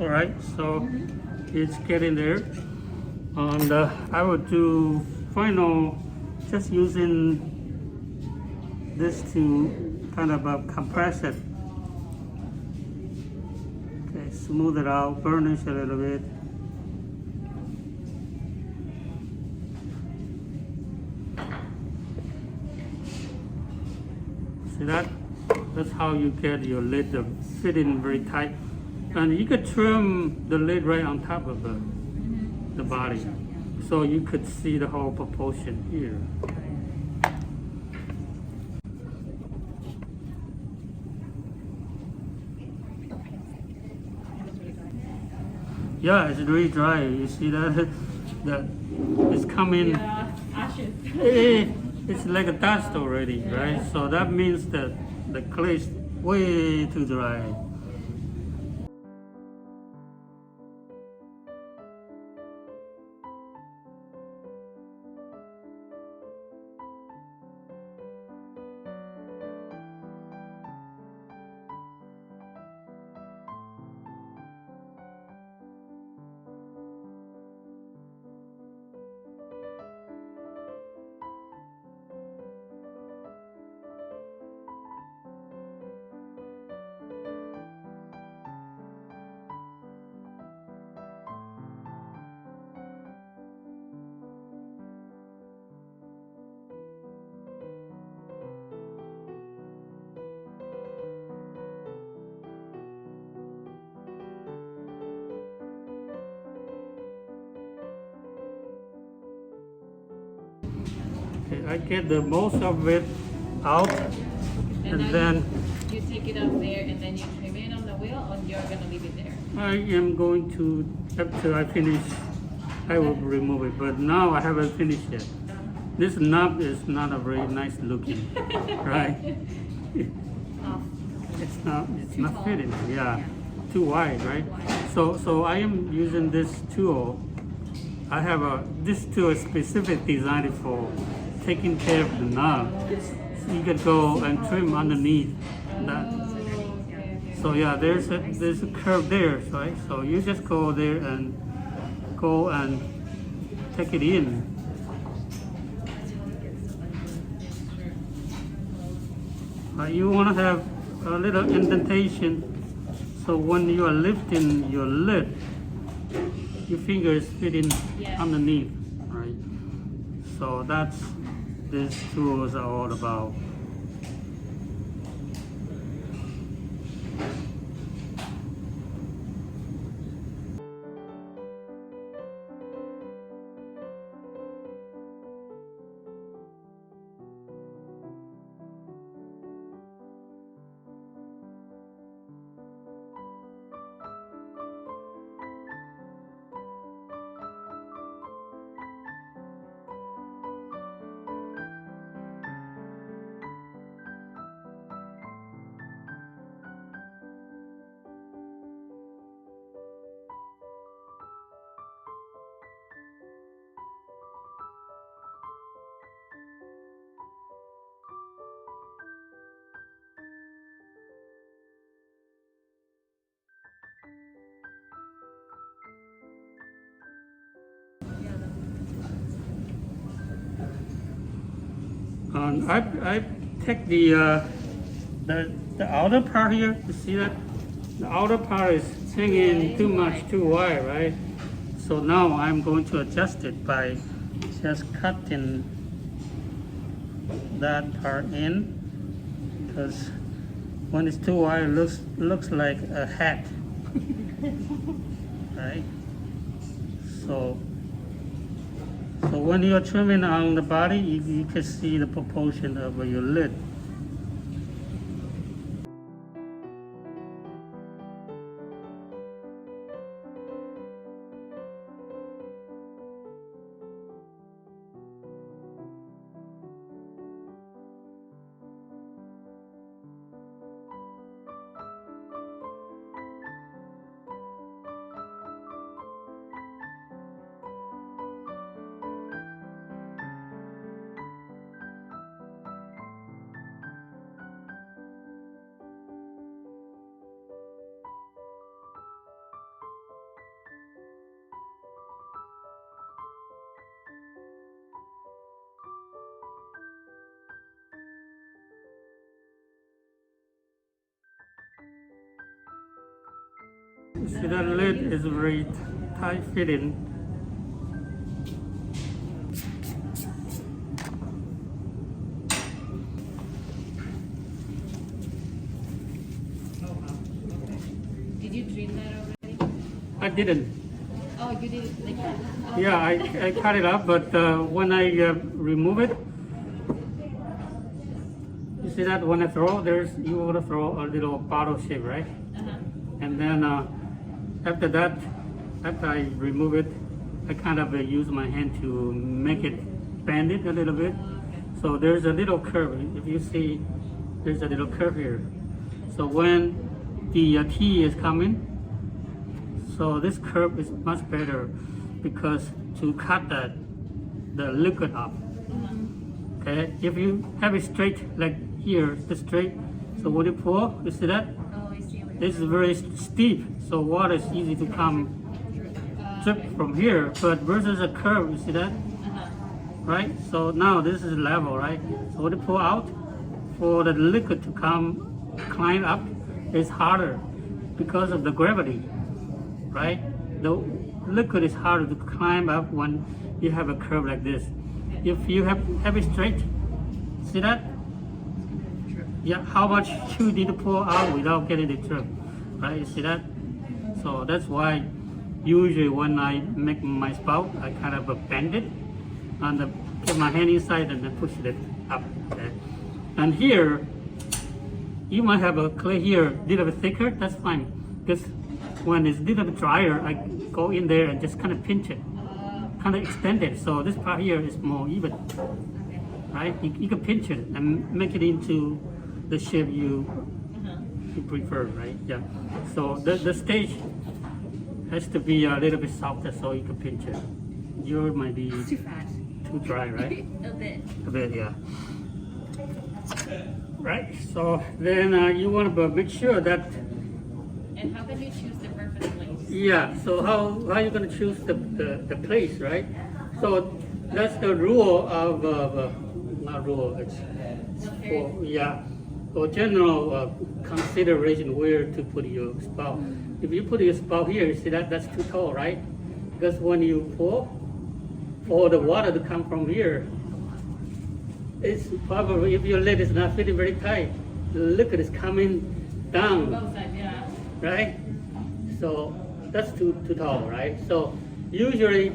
All right, so it's getting there. And I will do final, just using this to kind of compress it. Okay, smooth it out, burnish a little bit. See that? That's how you get your lid to fit in very tight. And you could trim the lid right on top of the body. So you could see the whole proportion here. Yeah, it's really dry. You see that? That it's coming. Yeah, ashes. It's like a dust already, right? So that means that the clay is way too dry. Okay, I get the most of it out, and then you take it up there and then you trim it on the wheel, or you're gonna leave it there? I am going to, after I finish, I will remove it. But now I haven't finished yet. This knob is not a very nice looking, right? It's not fitting. Yeah, too wide, right? So I am using this tool. I have this tool is specifically designed for taking care of the knob. So you could go and trim underneath that. So yeah, there's a curve there, right? So you just go there and take it in. You want to have a little indentation, so when you are lifting your lid, your finger is fitting underneath, right? So that's these tools are all about. I take the outer part here. You see that the outer part is hanging too much, too wide, right? So now I'm going to adjust it by just cutting that part in, because when it's too wide, it looks like a hat, right? So when you're trimming on the body, you can see the proportion of your lid. See that lid is very tight fitting. Did you trim that already? I didn't. Oh, you did it like that? Oh, Yeah, I cut it up, but when I remove it, you see that when I throw, you want to throw a little bottle shape, right? Uh-huh. And then after that, after I remove it, I kind of use my hand to make it bend it a little bit. So there's a little curve. If you see, there's a little curve here. So when the tea is coming, so this curve is much better because to cut the liquid up. Okay, if you have it straight like here, it's straight. So when you pour, you see that? Oh, I see. This is very steep, so water is easy to come drip from here. But versus a curve, you see that? Right? So now this is level, right? So when you pour out, for the liquid to climb up, it's harder because of the gravity, right? The liquid is harder to climb up when you have a curve like this. If you have it straight, see that? Yeah, how much you need to pour out without getting it drip, right? You see that? So that's why usually when I make my spout, I kind of bend it and get my hand inside and then push it up. Okay? And here, you might have a clay here a little bit thicker, that's fine. Because when it's a little bit drier, I go in there and just kind of pinch it, kind of extend it. So this part here is more even, right? You can pinch it and make it into the shape you prefer, right? Yeah. So the stage has to be a little bit softer so you can pinch it. Yours might be Too fast. too dry, right? A bit. A bit, yeah. Right. So then you want to make sure that. And how can you choose the perfect place? Yeah. So how are you going to choose the place, right? So that's the rule of not rule. It's for for general consideration where to put your spout. If you put your spout here, you see that's too tall, right? Because when you pour, for the water to come from here, it's probably, if your lid is not fitting very tight, the liquid is coming down, Both sides, yeah. right? So that's too tall, right? So usually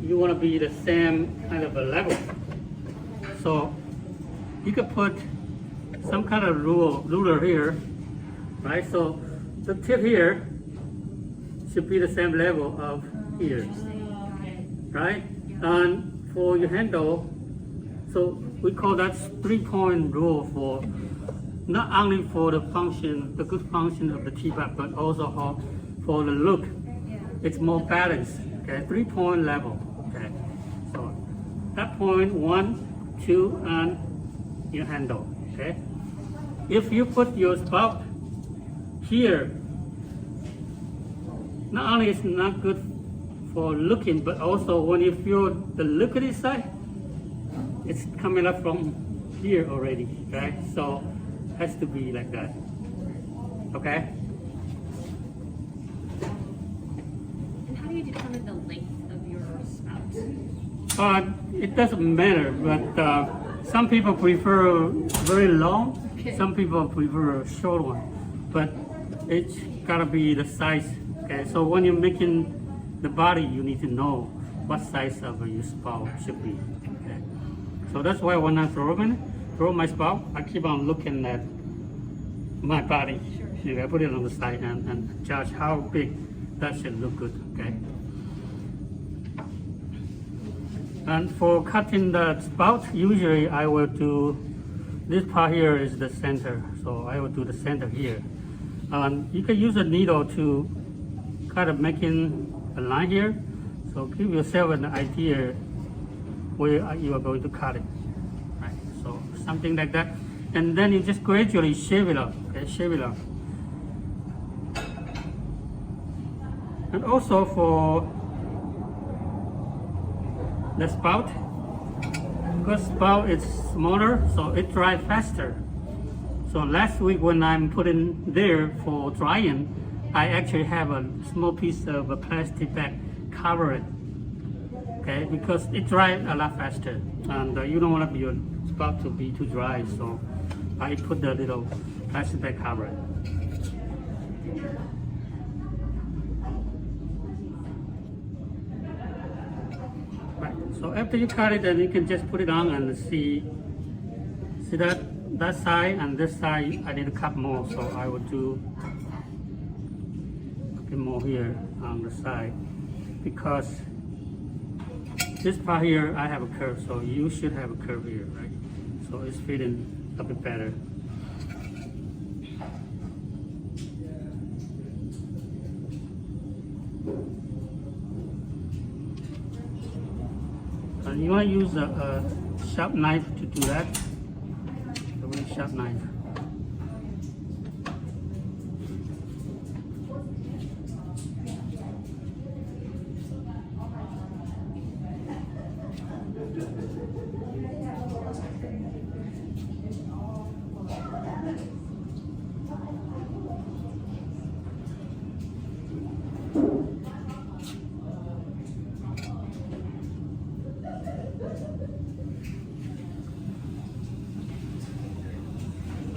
you want to be the same kind of a level. So you could put some kind of ruler here, right? So the tip here should be the same level of here, right? And for your handle, so we call that 3-point rule for not only for the function, the good function of the teapot, but also for the look. It's more balanced. Okay, 3-point level. Okay, so that point 1, 2, and your handle. Okay, if you put your spout here, not only it's not good for looking, but also when you feel the liquid inside, it's coming up from here already, right? So it has to be like that, okay? And how do you determine the length of your spout? It doesn't matter, but some people prefer very long, Okay. some people prefer a short one, but it's gotta be the size, okay? So when you're making the body, you need to know what size of your spout should be, okay? So that's why when I throw my spout, I keep on looking at my body. I put it on the side and judge how big that should look good, okay? And for cutting the spout, usually I will do, this part here is the center, so I will do the center here. And you can use a needle to kind of making a line here, so give yourself an idea where you are going to cut it, right? So something like that, and then you just gradually shave it off, okay? Shave it off. And also for the spout, because spout is smaller, so it dries faster. So last week when I'm putting there for drying, I actually have a small piece of a plastic bag cover it. Okay, because it dries a lot faster, and you don't want your spout to be too dry, so I put the little plastic bag cover it. Right. So after you cut it, then you can just put it on and see that side and this side. I need to cut more, so I will do a bit more here on the side because this part here I have a curve, so you should have a curve here, right? So it's fitting a bit better. And you want to use a sharp knife to do that. A really sharp knife.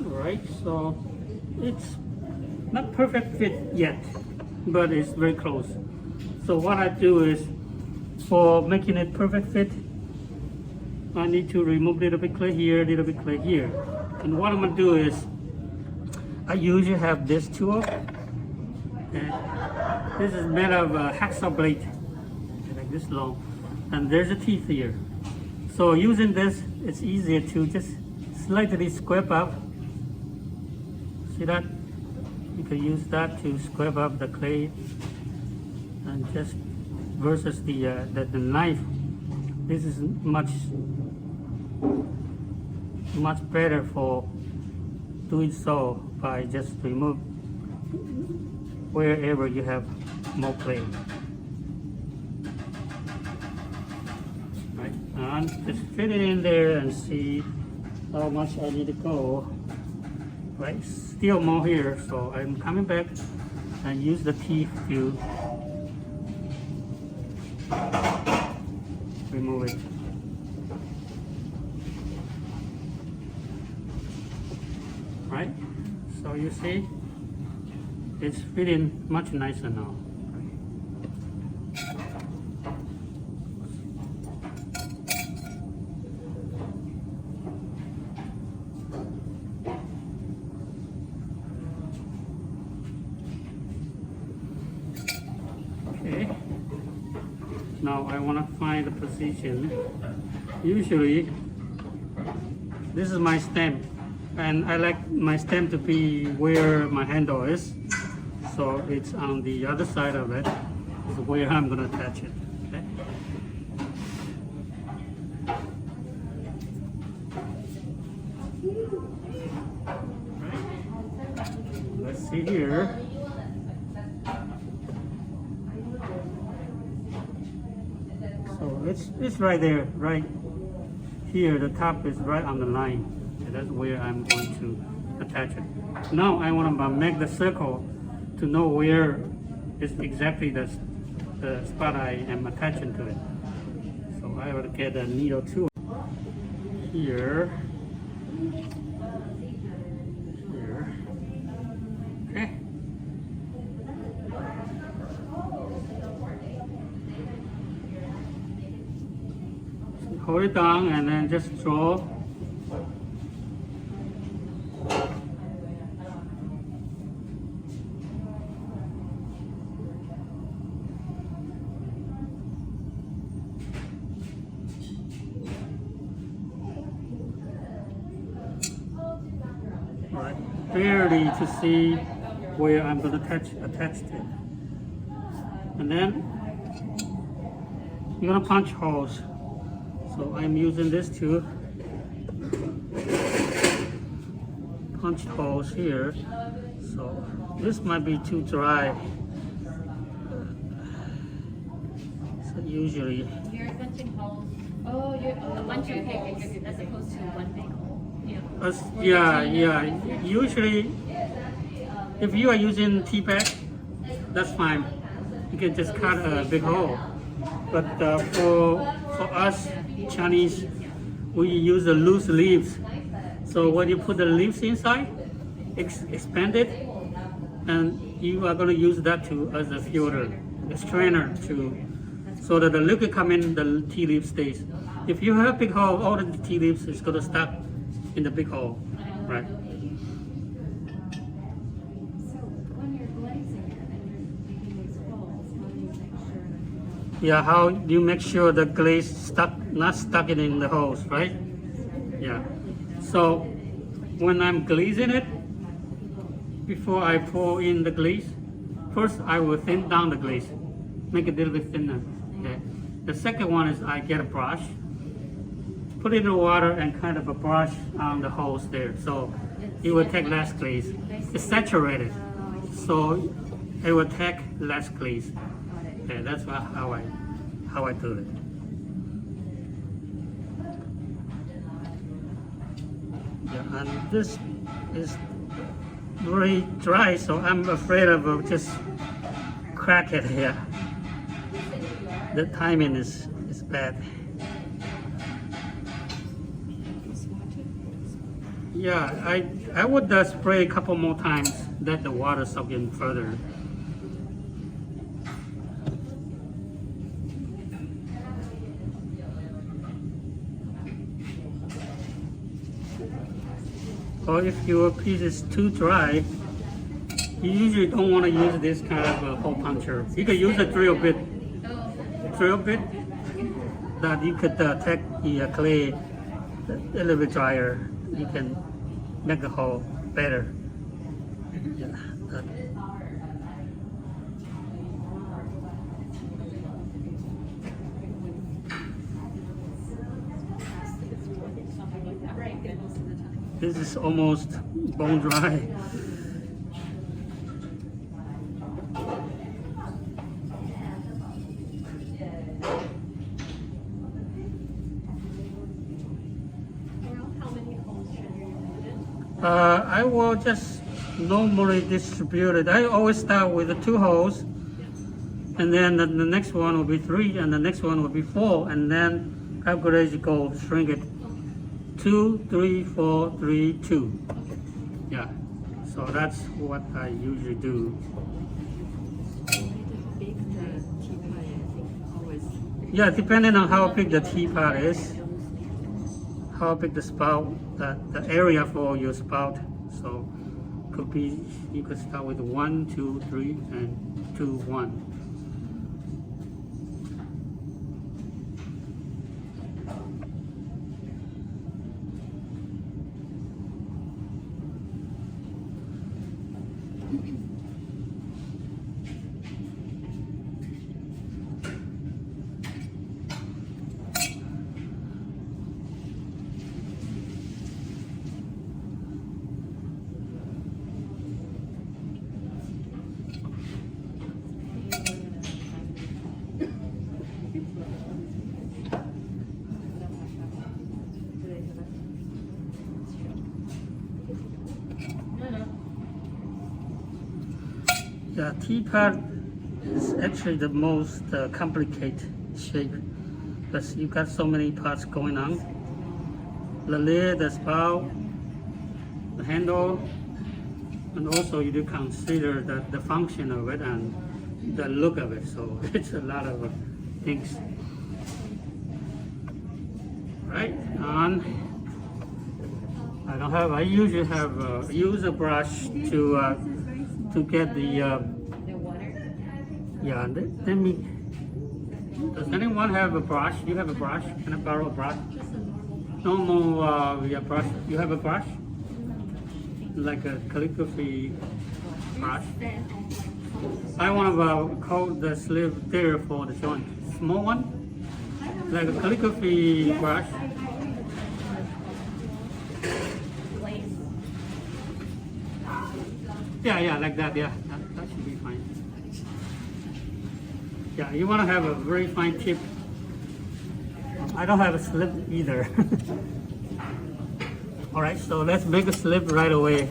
Right, so it's not perfect fit yet, but it's very close. So what I do is, for making it perfect fit, I need to remove a little bit clay here, a little bit clay here. And what I'm gonna do is, I usually have this tool. Okay. This is made of a hacksaw blade, like this long, and there's a teeth here. So using this, it's easier to just slightly scrape up. See that? You can use that to scrape up the clay, and just versus the knife. This is much better for doing so by just remove wherever you have more clay. Right, and just fit it in there and see how much I need to go. Right, still more here, so I'm coming back and use the teeth to remove it. Right, so you see it's fitting much nicer now. Okay, now I want to find the position. Usually this is my stem, and I like my stem to be where my handle is, so it's on the other side of it is where I'm going to attach it. Okay? Right. Let's see here. So it's right there, right here. The top is right on the line. And that's where I'm going to attach it. Now I want to make the circle to know where is exactly the spot I am attaching to it. So I will get a needle tool here. Here. Okay. So hold it down and then just draw. Clearly to see where I'm going to attach it. And then you're going to punch holes. So I'm using this to punch holes here. So this might be too dry. So usually You're punching holes. Oh, you're punching holes as opposed to one big hole. yeah. Usually, if you are using Teapot that's fine. You can just cut a big hole. But for us Chinese, we use the loose leaves. So when you put the leaves inside, expand it, and you are going to use that as a filter, a strainer so that the liquid come in, the tea leaf stays. If you have big hole, all the tea leaves is going to stuck in the big hole, right? So when you're glazing it and you're making these holes, how do you make sure? Yeah, how do you make sure the glaze not stuck in the holes, right? Yeah. So when I'm glazing it, before I pour in the glaze, first I will thin down the glaze, make it a little bit thinner. Okay. The second one is I get a brush, put it in the water and kind of a brush on the holes there, so it will take less glaze. It's saturated, so it will take less glaze. Okay, that's how I do it. Yeah, and this is very dry, so I'm afraid of just crack it here. The timing is bad. Yeah, I would spray a couple more times, let the water soak in further. Or if your piece is too dry, you usually don't want to use this kind of a hole puncher. You can use a drill bit that you could take the clay a little bit drier. You can make the hole better. Yeah. This is almost bone dry. I will just normally distribute it. I always start with the 2 holes, and then the next one will be 3, and the next one will be 4, and then I gradually go shrink it 2, 3, 4, 3, 2. Yeah, so that's what I usually do. Yeah, depending on how big the teapot is, how big the spout, the area for your spout. So could be, you could start with 1, 2, 3, and 2, 1. The teapot is actually the most complicated shape because you've got so many parts going on. The lid, the spout, the handle, and also you do consider the function of it and the look of it. So it's a lot of things. Right on. I usually have use a brush to get the water. yeah. Let me. Does anyone have a brush? You have a brush? Can I borrow a brush? Normal yeah, brush. You have a brush? Like a calligraphy brush. I want to coat the sleeve there for the joint. Small one, like a calligraphy brush. Yeah, like that. Yeah, that should be fine. Yeah, you want to have a very fine tip. I don't have a slip either. All right, so let's make a slip right away.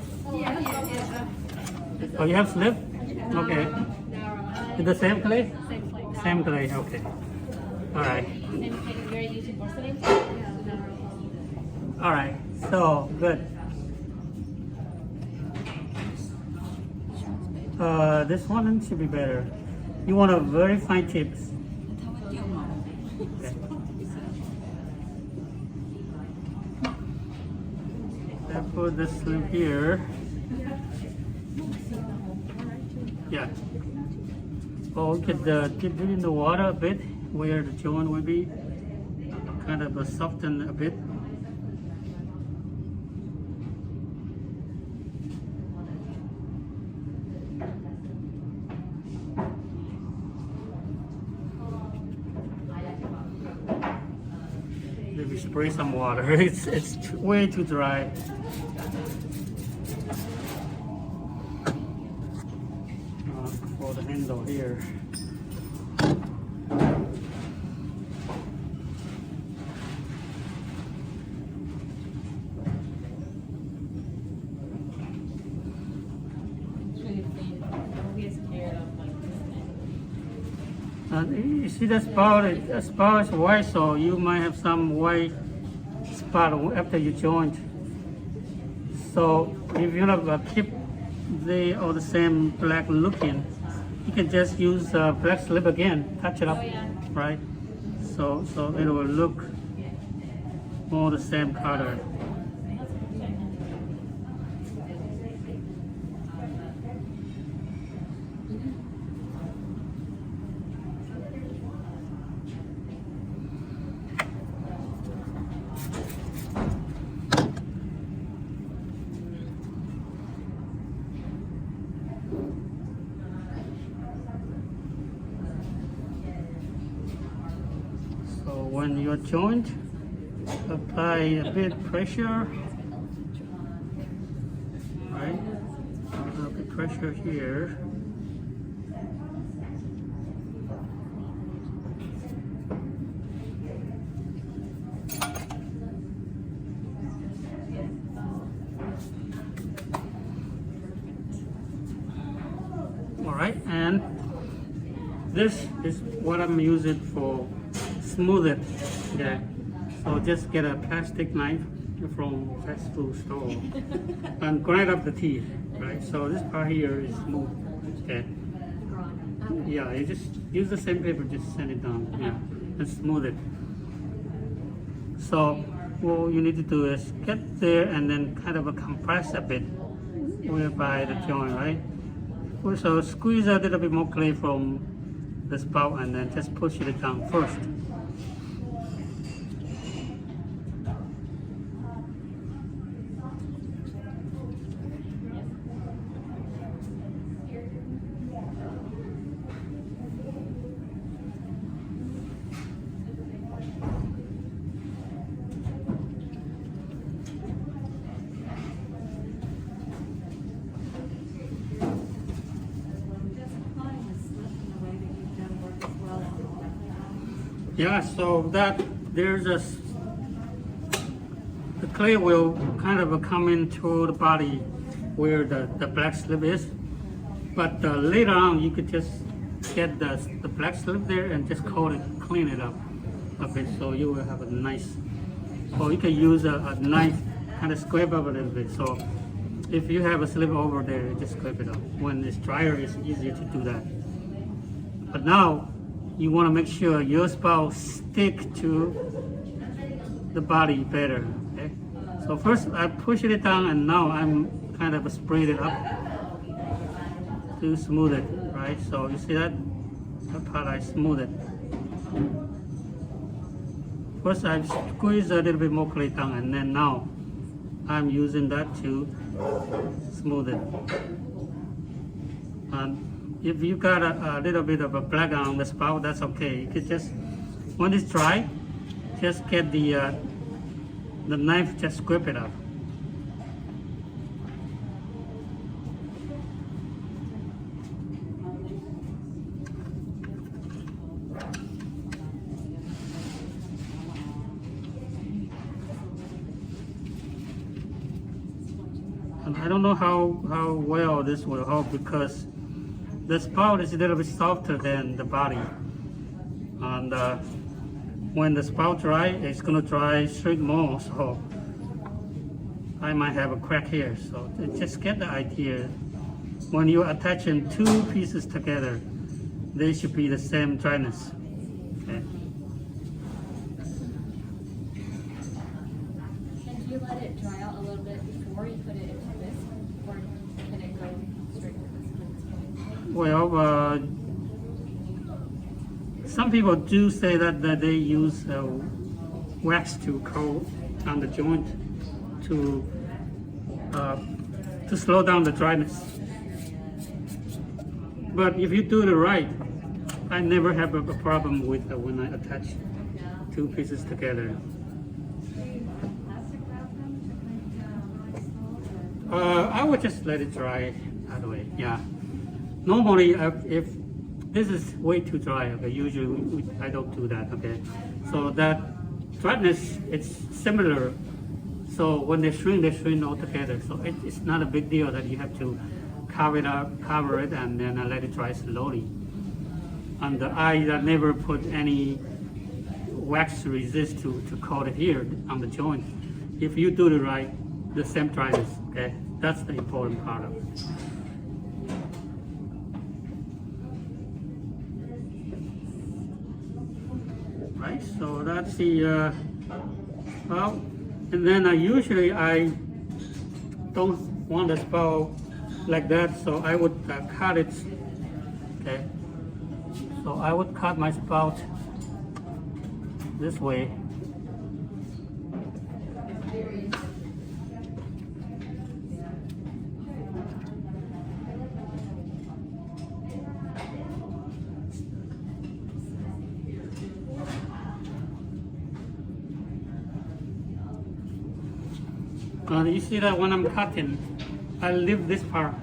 Oh, you have slip? Okay. It's the same clay? Same clay. Same clay, okay. Alright. Same clay you're using porcelain? Yeah. Alright, so good. This one should be better. You want a very fine tips. Okay. I put this slip here. Yeah. Oh, we could dip it in the water a bit where the joint will be kind of soften a bit. Maybe spray some water. It's way too dry. For the handle here. You see the spout is white, so you might have some white spot after you joint. So if you have keep they all the same black looking, you can just use black slip again, touch it up, right? So it will look all the same color. When you're joint, apply a bit pressure, right? A little bit pressure here. All right, and this is what I'm using for smooth it. Yeah. So just get a plastic knife from fast food store and grind up the teeth, right? So this part here is smooth. Okay. Yeah, you just use the same paper, just sand it down. Yeah, and smooth it. So what you need to do is get there and then kind of compress a bit whereby the joint, right? So squeeze a little bit more clay from the spout and then just push it down first. Yeah, so that there's the clay will kind of come into the body where the black slip is, but later on you could just get the black slip there and just coat it, clean it up a bit, so you will have a nice. Or you can use a knife, kind of scrape up a little bit. So if you have a slip over there, just scrape it up. When it's drier, it's easier to do that. But now you want to make sure your spout stick to the body better. Okay? So first I push it down and now I'm kind of sprayed it up to smooth it, right? So you see that part I smooth it. First I squeeze a little bit more clay down and then now I'm using that to smooth it. And if you got a little bit of a black on the spout, that's okay. You can just, when it's dry, just get the knife, just scrape it up. And I don't know how well this will hold because the spout is a little bit softer than the body. And when the spout dry, it's gonna dry straight more, so I might have a crack here. So just get the idea. When you're attaching two pieces together, they should be the same dryness. Okay. And do you let it dry out a little bit before you put it into this, or can it go straight to this? Well, some people do say that they use wax to coat on the joint to slow down the dryness. But if you do it right, I never have a problem with when I attach two pieces together. I would just let it dry that way. Yeah. Normally, if this is way too dry, okay, usually I don't do that. Okay, so that dryness it's similar. So when they shrink all together. So it's not a big deal that you have to cover it, and then let it dry slowly. And I never put any wax resist to coat it here on the joint. If you do it right, the same dryness. Okay, that's the important part of it. Right, so that's the well, and then usually I don't want the spout like that, so I would cut it. Okay, so I would cut my spout this way. You see that when I'm cutting, I leave this part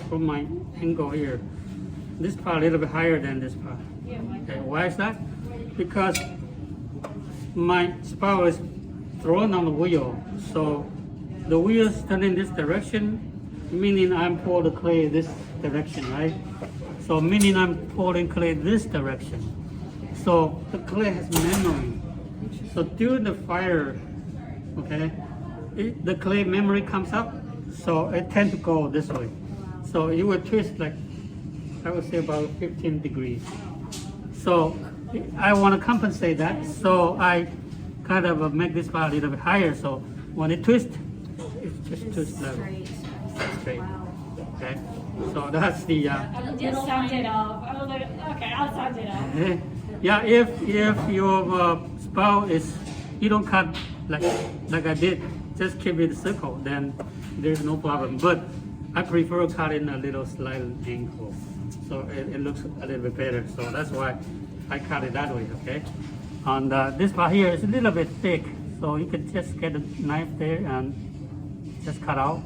from my angle here. This part a little bit higher than this part. Okay, why is that? Because my spout is thrown on the wheel, so the wheel is turning this direction, meaning I'm pouring the clay this direction, right? So meaning I'm pouring clay this direction. So the clay has memory. So during the fire, okay, the clay memory comes up, so it tends to go this way. So it will twist like, I would say about 15 degrees. So I want to compensate that, so I kind of make this part a little bit higher, so when it twists, it just twists level. Straight. Okay, so that's the... I just sound it off. I was like, okay, I'll sound it off. Yeah, if your spout is, you don't cut like I did, just keep it circle, then there's no problem. But I prefer cutting a little slight angle, so it looks a little bit better. So that's why I cut it that way, okay? And this part here is a little bit thick, so you can just get a knife there and just cut out.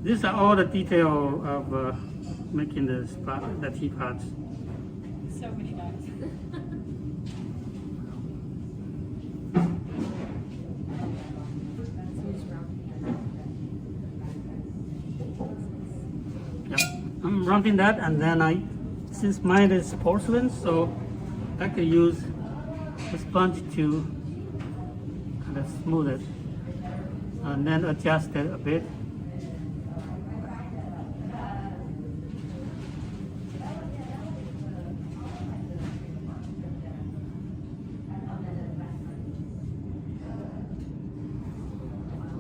These are all the detail of making the teapots. So many dots. I'm rounding that, and then since mine is porcelain, so I could use a sponge to kind of smooth it and then adjust it a bit.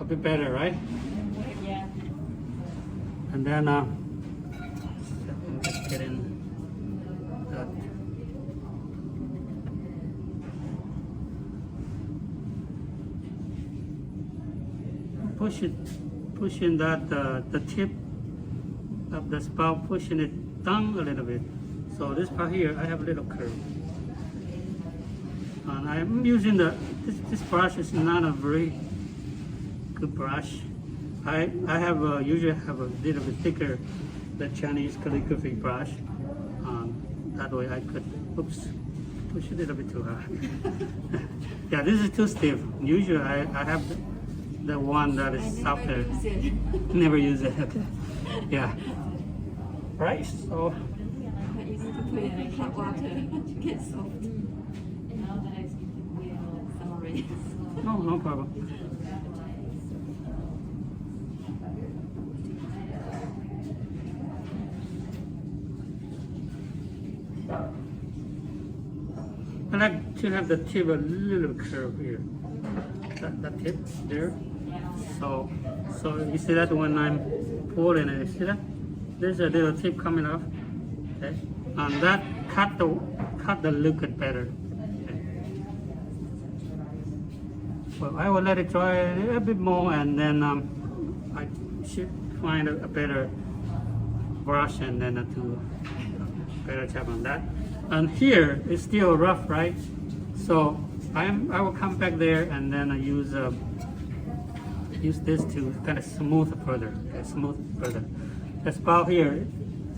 A bit better, right? Yeah. And then just get in that. Pushing that the tip of the spout, pushing it down a little bit. So this part here, I have a little curve. And I'm using this brush is not a very good brush. I usually have a little bit thicker the Chinese calligraphy brush. That way I could, oops, push a little bit too hard. Yeah, this is too stiff. Usually I have the one that is softer. Never use it. Never use it. Okay. Yeah. right? So Quite easy to put in hot water to get soft. Sorry. no problem. I like to have the tip a little curve here. The tip there. So you see that when I'm pouring it, you see that? There's a little tip coming off. Okay. And that cut the liquid better. Okay. Well, I will let it dry a little bit more, and then I should find a better brush and then do a better job on that. And here it's still rough, right? So I will come back there and then I use this to kind of smooth further. The spout here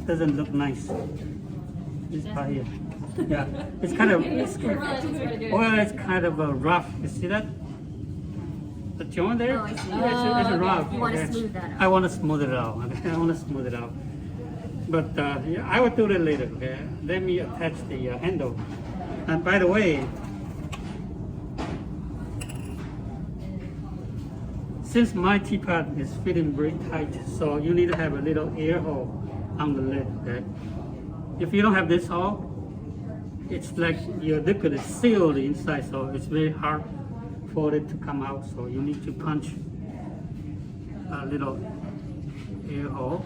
doesn't look nice. This part here, yeah, it's kind of it's kind of rough. You see that? The joint there? Oh, I see. It's rough. You want to Okay. smooth that out. I want to smooth it out. Okay? I want to smooth it out. But yeah, I will do that later. Okay? Let me attach the handle. And by the way, since my teapot is fitting very tight, so you need to have a little air hole on the lid. Okay? If you don't have this hole, it's like your liquid is sealed inside, so it's very hard for it to come out. So you need to punch a little air hole.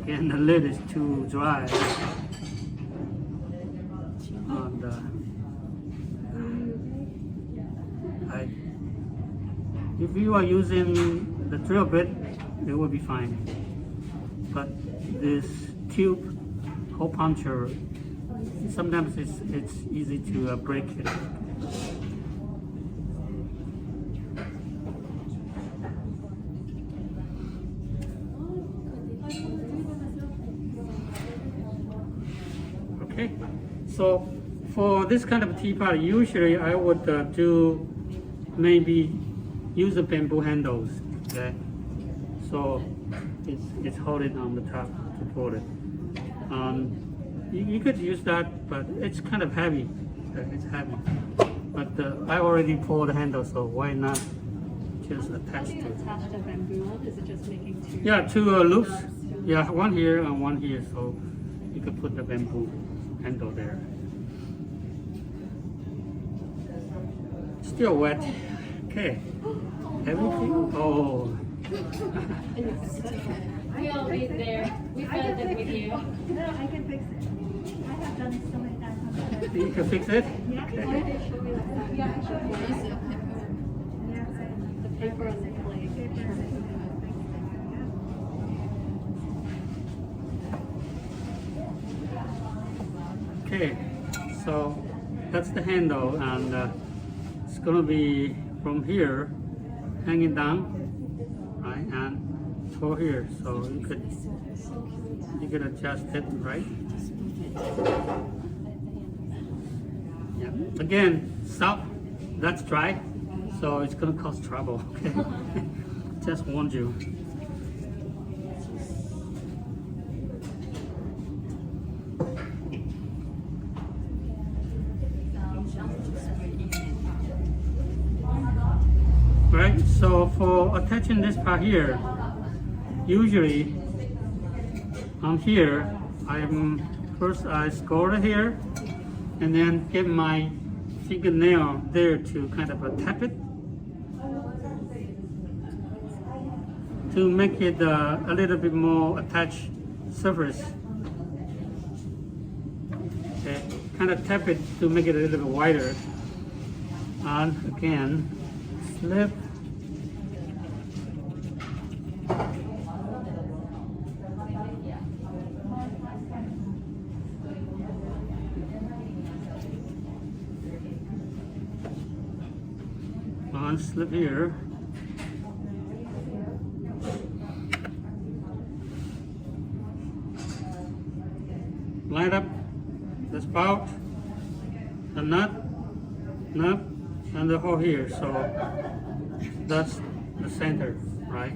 Again, the lid is too dry. And, if you are using the drill bit, it will be fine. But this tube hole puncher, sometimes it's easy to break it. Okay, so for this kind of teapot, usually I would do maybe use the bamboo handles. Okay, so it's holding on the top to pour it. You could use that, but it's kind of heavy. It's heavy. But I already poured the handle, so why not just attach to it? Attach the bamboo one? Is it just making two? Yeah, two loops. Yeah, one here and one here, so you could put the bamboo handle there. Still wet. Okay. Everything. Oh. We'll be there. We felt it with you. No, I can fix it. I have done it so many times. You can fix it. Yeah. Okay. Yeah, I showed you. Use the paper. Yeah, The paper on the plate. Okay. So that's the handle, and it's gonna be from here, hanging down, right, and for here. So you could adjust it, right? Yeah. Again, stop. That's dry, so it's gonna cause trouble. Okay. Just warned you. Right, so for attaching this part here, usually on here, I score it here, and then get my fingernail there to kind of tap it to make it a little bit more attached surface. Okay, kind of tap it to make it a little bit wider, and again, slip. One slip here. Line up the spout, the nut, and the hole here. So that's the center, right?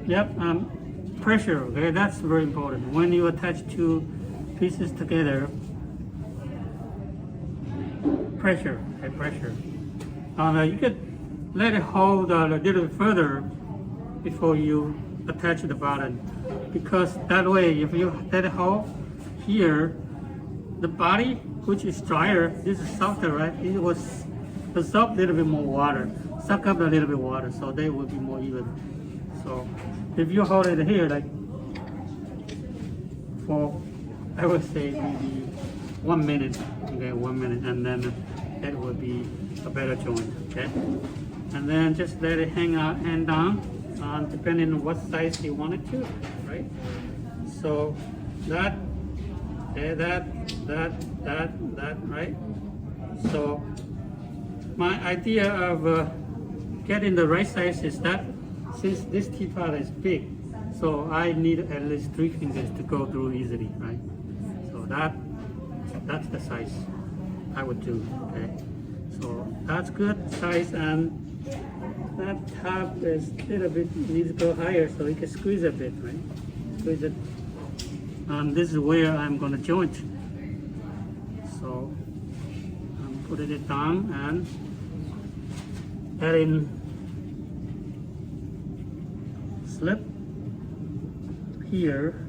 Yep, pressure, okay, that's very important. When you attach two pieces together, pressure, okay, pressure. You could let it hold a little further before you attach the bottom, because that way, if you let it hold here, the body, which is drier, this is softer, right? It was absorb a little bit more water, suck up a little bit water, so they will be more even. So if you hold it here, like for, I would say maybe 1 minute, okay, 1 minute, and then it will be a better joint, okay? And then just let it hang down, depending on what size you want it to, right? So that, that, right? So my idea of getting the right size is that since this teapot is big, so I need at least 3 fingers to go through easily, right? So that's the size I would do, okay? So that's good size, and that top is a little bit, needs to go higher so you can squeeze a bit, right? Squeeze it. And this is where I'm gonna joint. So I'm putting it down and adding slip here.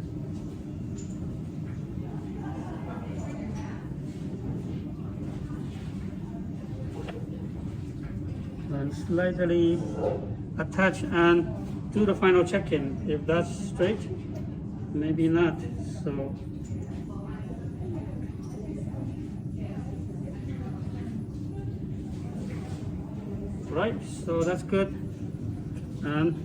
And slightly attach and do the final check-in. If that's straight, maybe not. So right, so that's good. And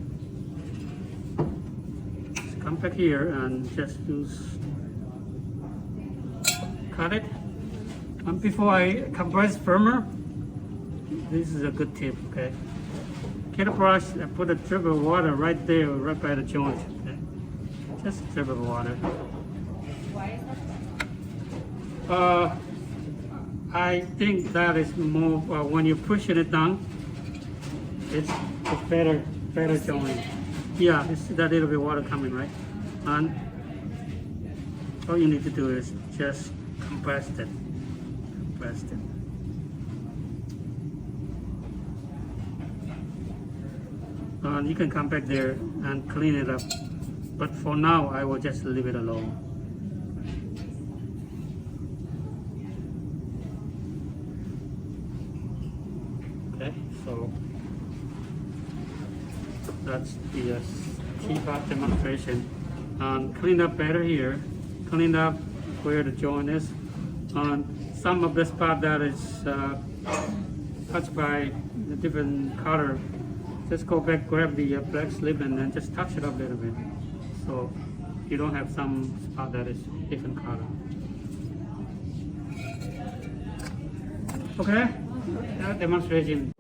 just come back here and just use cut it. And before I compress firmer, this is a good tip, okay? Get a brush and put a drip of water right there, right by the joint, okay? Just a drip of water. Why is that? I think that is more, when you're pushing it down, it's better joint. Yeah, it's that little bit of water coming, right? And all you need to do is just compress it. Compress it. You can come back there and clean it up, but for now I will just leave it alone. Okay, so that's the teapot demonstration. Clean up better here, clean up where the joint is. Some of the spot that is touched by the different color, just go back, grab the black slip and then just touch it up a little bit, so you don't have some spot that is different color. Okay, that demonstration.